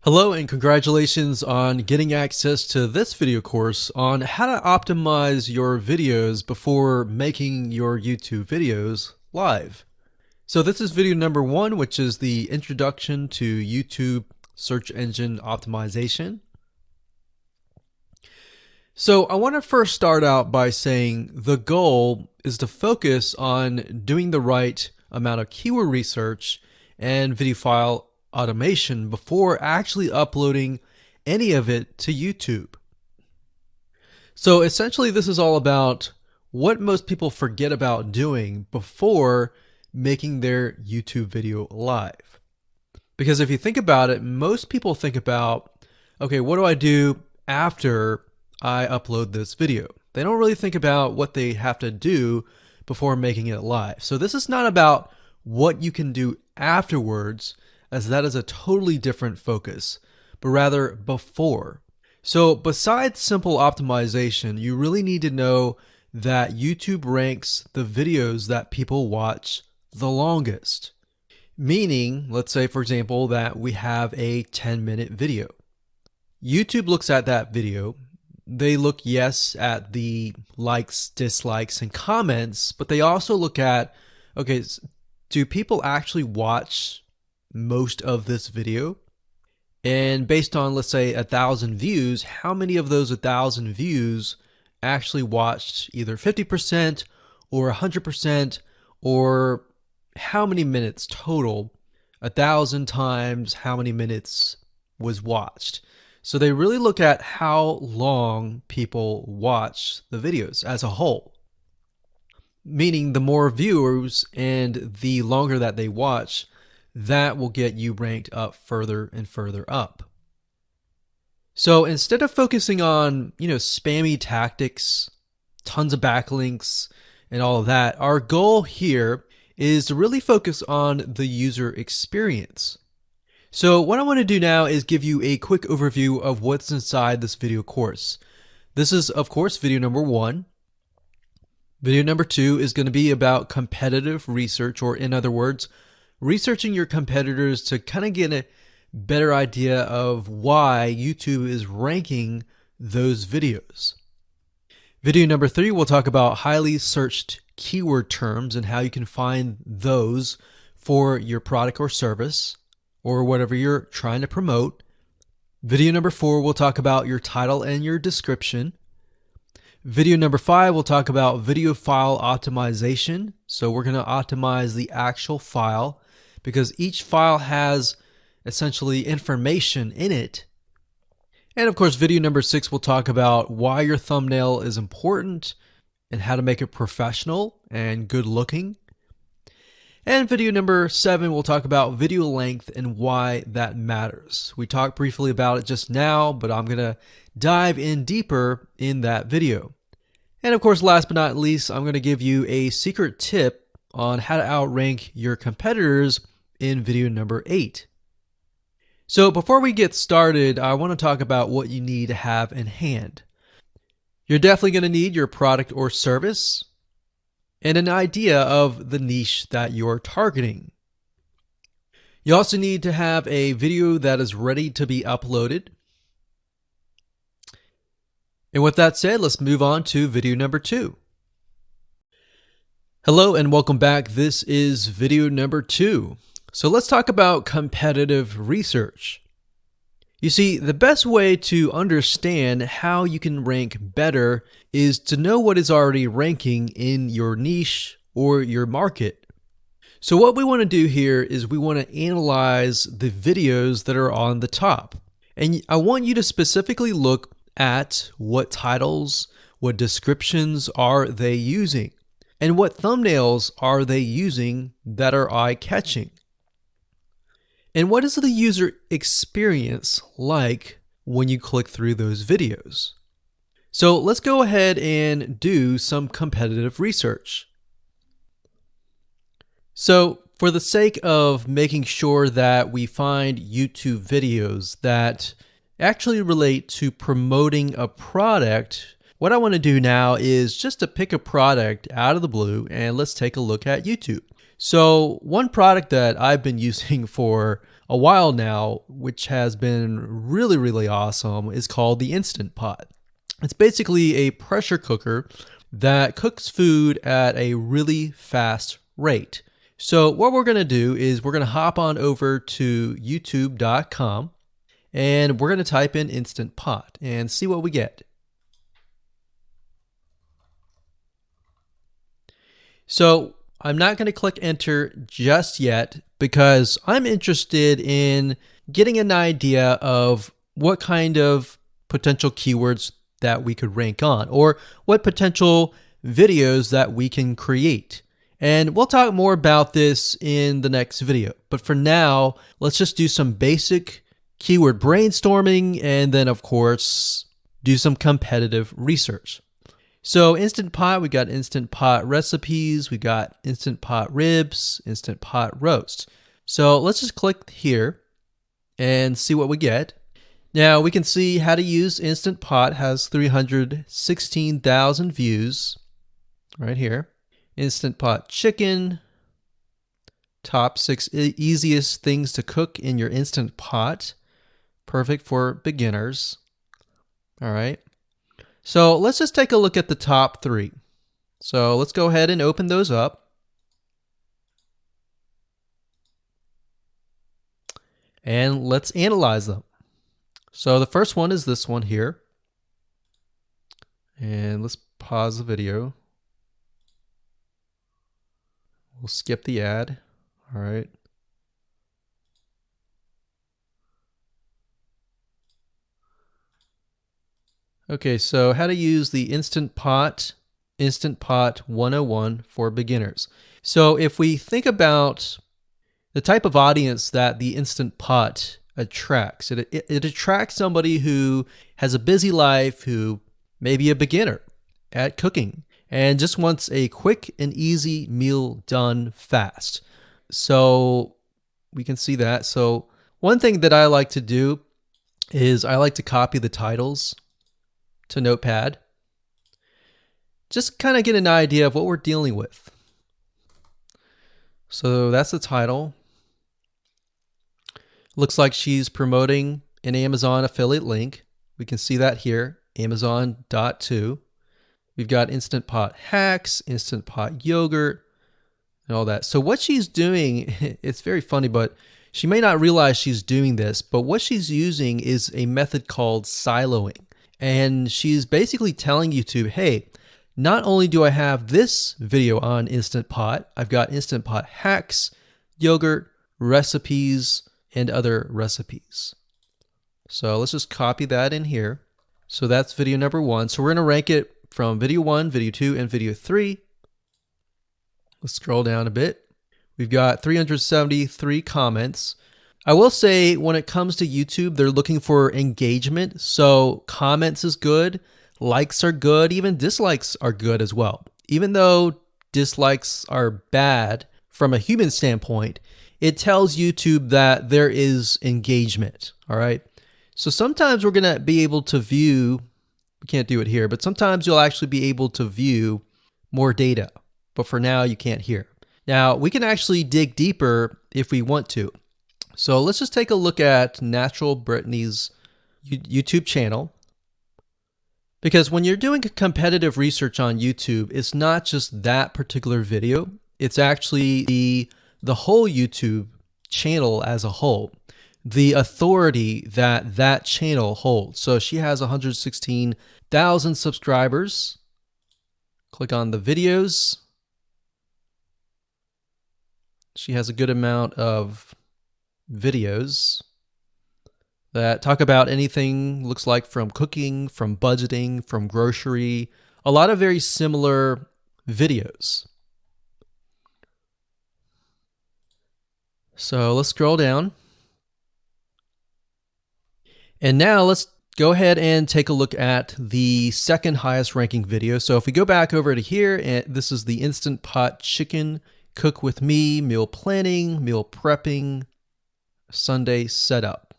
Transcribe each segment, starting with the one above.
Hello and congratulations on getting access to this video course on how to optimize your videos before making your YouTube videos live. So this is video number 1, which is the introduction to YouTube search engine optimization. So I want to first start out by saying the goal is to focus on doing the right amount of keyword research and video file automation before actually uploading any of it to YouTube. So essentially this is all about what most people forget about doing before making their YouTube video live. Because if you think about it, most people think about, okay, what do I do after I upload this video? They don't really think about what they have to do before making it live. So this is not about what you can do afterwards, as that is a totally different focus, but rather before. So besides simple optimization, you really need to know that YouTube ranks the videos that people watch the longest. Meaning, let's say for example that we have a 10-minute video. YouTube looks at that video. They look, yes, at the likes, dislikes, and comments, but they also look at, okay, do people actually watch most of this video? And based on, let's say, 1,000 views, how many of those 1,000 views actually watched either 50% or 100%, or how many minutes total? 1,000 times how many minutes was watched. So they really look at how long people watch the videos as a whole. Meaning the more viewers and the longer that they watch, that will get you ranked up further and further up. So instead of focusing on, spammy tactics, tons of backlinks, and all of that, our goal here is to really focus on the user experience. So what I want to do now is give you a quick overview of what's inside this video course. This is, of course, video number 1. Video number 2 is going to be about competitive research, or in other words, researching your competitors to kind of get a better idea of why YouTube is ranking those videos. Video number 3, we'll talk about highly searched keyword terms and how you can find those for your product or service, or whatever you're trying to promote. Video number 4, we'll talk about your title and your description. Video number 5, we'll talk about video file optimization. So we're going to optimize the actual file because each file has essentially information in it. And of course, video number 6, we'll talk about why your thumbnail is important and how to make it professional and good looking. And video number 7, we'll talk about video length and why that matters. We talked briefly about it just now, but I'm going to dive in deeper in that video. And of course, last but not least, I'm going to give you a secret tip on how to outrank your competitors in video number 8. So before we get started, I want to talk about what you need to have in hand. You're definitely going to need your product or service and an idea of the niche that you're targeting. You also need to have a video that is ready to be uploaded. And with that said, let's move on to video number 2. Hello and welcome back. This is video number 2. So let's talk about competitive research. You see, the best way to understand how you can rank better is to know what is already ranking in your niche or your market. So what we want to do here is we want to analyze the videos that are on the top. And I want you to specifically look at what titles, what descriptions are they using, and what thumbnails are they using that are eye-catching. And what is the user experience like when you click through those videos? So let's go ahead and do some competitive research. So for the sake of making sure that we find YouTube videos that actually relate to promoting a product, what I want to do now is just to pick a product out of the blue and let's take a look at YouTube. So one product that I've been using for a while now, which has been really, really awesome, is called the Instant Pot. It's basically a pressure cooker that cooks food at a really fast rate. So what we're going to do is we're going to hop on over to youtube.com and we're going to type in Instant Pot and see what we get. So I'm not going to click enter just yet because I'm interested in getting an idea of what kind of potential keywords that we could rank on, or what potential videos that we can create. And we'll talk more about this in the next video. But for now, let's just do some basic keyword brainstorming and then, of course, do some competitive research. So Instant Pot, we got Instant Pot recipes, we got Instant Pot ribs, Instant Pot roast. So let's just click here and see what we get. Now we can see how to use Instant Pot has 316,000 views right here. Instant Pot chicken, top 6 easiest things to cook in your Instant Pot. Perfect for beginners. All right. So let's just take a look at the top 3. So let's go ahead and open those up. And let's analyze them. So the first one is this one here. And let's pause the video. We'll skip the ad. All right. Okay, so how to use the Instant Pot 101 for beginners. So if we think about the type of audience that the Instant Pot attracts, it attracts somebody who has a busy life, who may be a beginner at cooking and just wants a quick and easy meal done fast. So we can see that. So one thing that I like to do is I like to copy the titles to Notepad. Just kind of get an idea of what we're dealing with. So that's the title. Looks like she's promoting an Amazon affiliate link. We can see that here, Amazon.to. We've got Instant Pot hacks, Instant Pot yogurt, and all that. So what she's doing, it's very funny, but she may not realize she's doing this, but what she's using is a method called siloing. And she's basically telling YouTube, hey, not only do I have this video on Instant Pot, I've got Instant Pot hacks, yogurt, recipes, and other recipes. So let's just copy that in here. So that's video number 1. So we're going to rank it from video 1, video 2, and video 3. Let's scroll down a bit. We've got 373 comments. I will say when it comes to YouTube, they're looking for engagement. So comments is good, likes are good, even dislikes are good as well. Even though dislikes are bad from a human standpoint, it tells YouTube that there is engagement. All right. So sometimes we're going to be able to view, we can't do it here, but sometimes you'll actually be able to view more data. But for now, you can't hear. Now, we can actually dig deeper if we want to. So let's just take a look at Natural Brittany's YouTube channel. Because when you're doing competitive research on YouTube, it's not just that particular video. It's actually the whole YouTube channel as a whole, the authority that that channel holds. So she has 116,000 subscribers. Click on the videos. She has a good amount of videos that talk about anything, looks like from cooking, from budgeting, from grocery, a lot of very similar videos. So let's scroll down. And now let's go ahead and take a look at the second highest ranking video. So if we go back over to here, and this is the Instant Pot chicken, cook with me, meal planning, meal prepping, Sunday setup.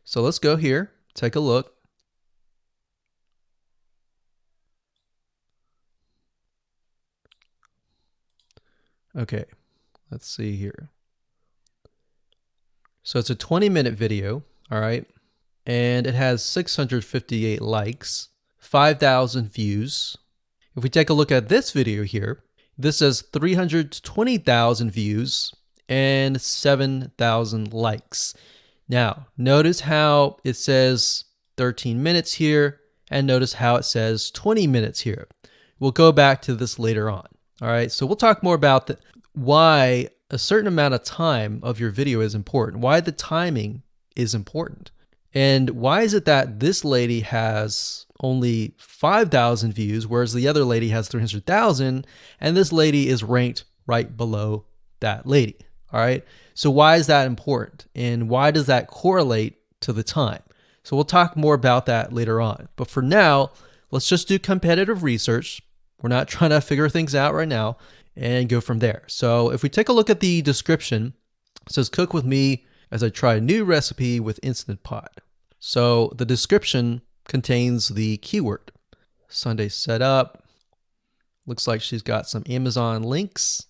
So let's go here, take a look. Okay, let's see here. So it's a 20-minute video, all right? And it has 658 likes, 5,000 views. If we take a look at this video here, this has 320,000 views and 7,000 likes. Now, notice how it says 13 minutes here, and notice how it says 20 minutes here. We'll go back to this later on. All right, so we'll talk more about why a certain amount of time of your video is important, why the timing is important. And why is it that this lady has only 5,000 views, whereas the other lady has 300,000, and this lady is ranked right below that lady? All right, so why is that important? And why does that correlate to the time? So we'll talk more about that later on. But for now, let's just do competitive research. We're not trying to figure things out right now, and go from there. So if we take a look at the description, it says cook with me as I try a new recipe with Instant Pot. So the description contains the keyword. Sunday setup. Looks like she's got some Amazon links.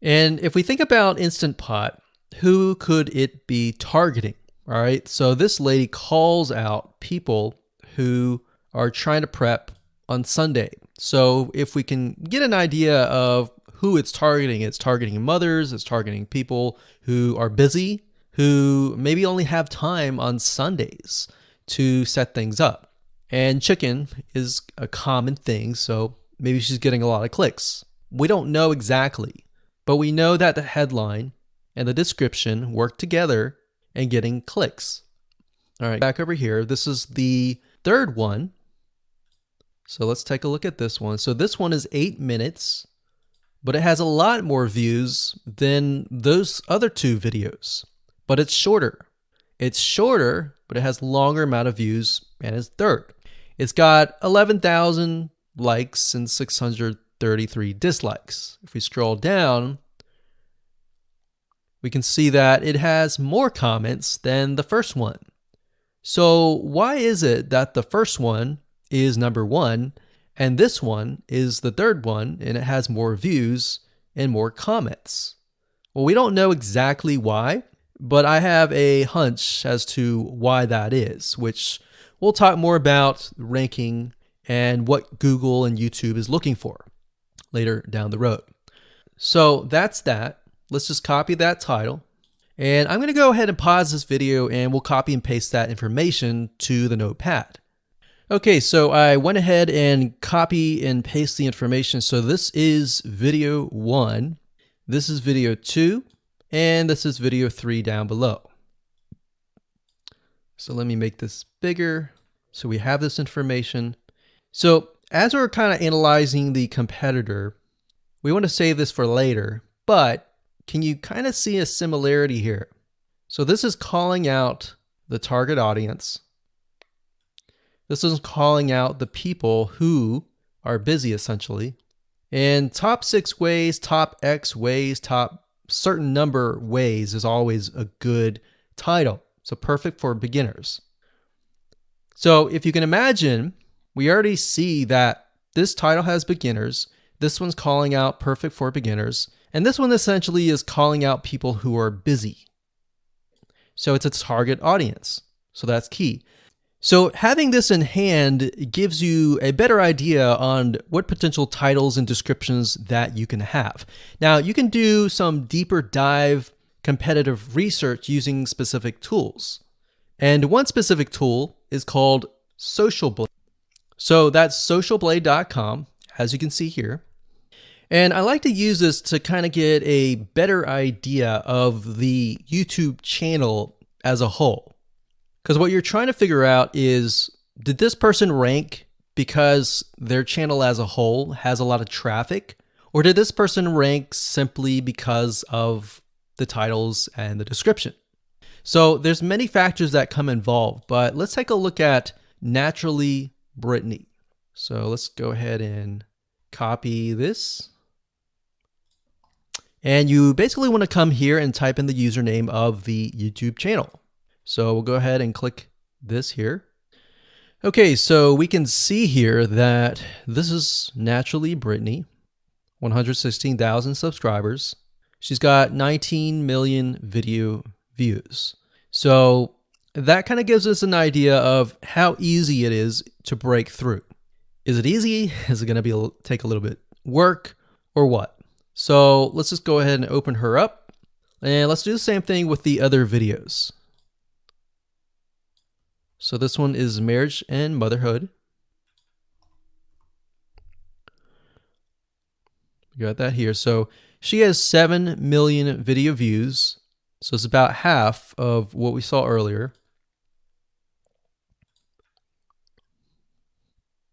And if we think about Instant Pot, who could it be targeting? All right, so this lady calls out people who are trying to prep on Sunday. So if we can get an idea of who it's targeting mothers, it's targeting people who are busy, who maybe only have time on Sundays to set things up. And chicken is a common thing, so maybe she's getting a lot of clicks. We don't know exactly, but we know that the headline and the description work together and getting clicks. All right, back over here, this is the third one. So let's take a look at this one. So this one is 8 minutes, but it has a lot more views than those other two videos, but it's shorter. It's shorter, but it has longer amount of views and it's third. It's got 11,000 likes and 633 dislikes. If we scroll down, we can see that it has more comments than the first one. So why is it that the first one is number one and this one is the third one and it has more views and more comments? Well, we don't know exactly why, but I have a hunch as to why that is, which we'll talk more about ranking and what Google and YouTube is looking for later down the road. So that's that. Let's just copy that title. And I'm going to go ahead and pause this video and we'll copy and paste that information to the notepad. Okay, so I went ahead and copy and paste the information. So this is video 1, this is video 2, and this is video 3 down below. So let me make this bigger. So we have this information. So as we're kind of analyzing the competitor, we want to save this for later, but can you kind of see a similarity here? So this is calling out the target audience. This is calling out the people who are busy, essentially. And top 6 ways, top X ways, top certain number ways is always a good title. So perfect for beginners. So if you can imagine, we already see that this title has beginners. This one's calling out perfect for beginners. And this one essentially is calling out people who are busy. So it's a target audience. So that's key. So having this in hand gives you a better idea on what potential titles and descriptions that you can have. Now, you can do some deeper dive competitive research using specific tools. And one specific tool is called Social Blade. So that's socialblade.com, as you can see here. And I like to use this to kind of get a better idea of the YouTube channel as a whole. Because what you're trying to figure out is, did this person rank because their channel as a whole has a lot of traffic? Or did this person rank simply because of the titles and the description? So there's many factors that come involved, but let's take a look at Naturally Brittany. So let's go ahead and copy this. And you basically want to come here and type in the username of the YouTube channel. So we'll go ahead and click this here. Okay, so we can see here that this is Naturally Brittany, 116,000 subscribers. She's got 19 million video views. So that kind of gives us an idea of how easy it is to break through. Is it easy? Is it going to take a little bit work or what? So let's just go ahead and open her up, and let's do the same thing with the other videos. So this one is marriage and motherhood. We got that here. So she has 7 million video views. So it's about half of what we saw earlier.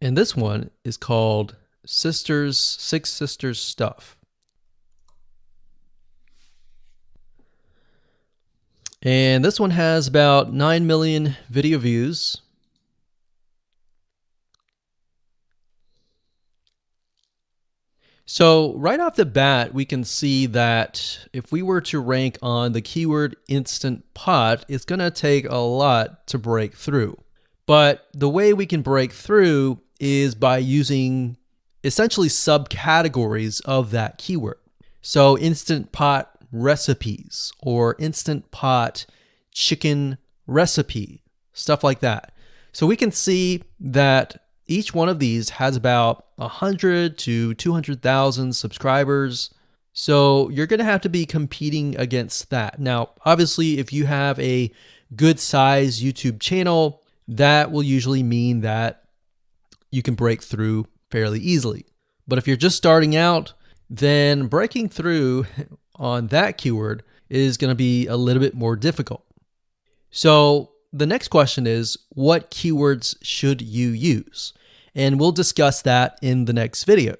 And this one is called Six Sisters Stuff. And this one has about 9 million video views. So right off the bat, we can see that if we were to rank on the keyword Instant Pot, it's going to take a lot to break through. But the way we can break through is by using essentially subcategories of that keyword. So Instant Pot recipes or Instant Pot chicken recipe, stuff like that. So we can see that each one of these has about 100 to 200,000 subscribers. So you're going to have to be competing against that. Now, obviously, if you have a good size YouTube channel, that will usually mean that you can break through fairly easily. But if you're just starting out, then breaking through on that keyword is going to be a little bit more difficult. So the next question is, what keywords should you use? And we'll discuss that in the next video.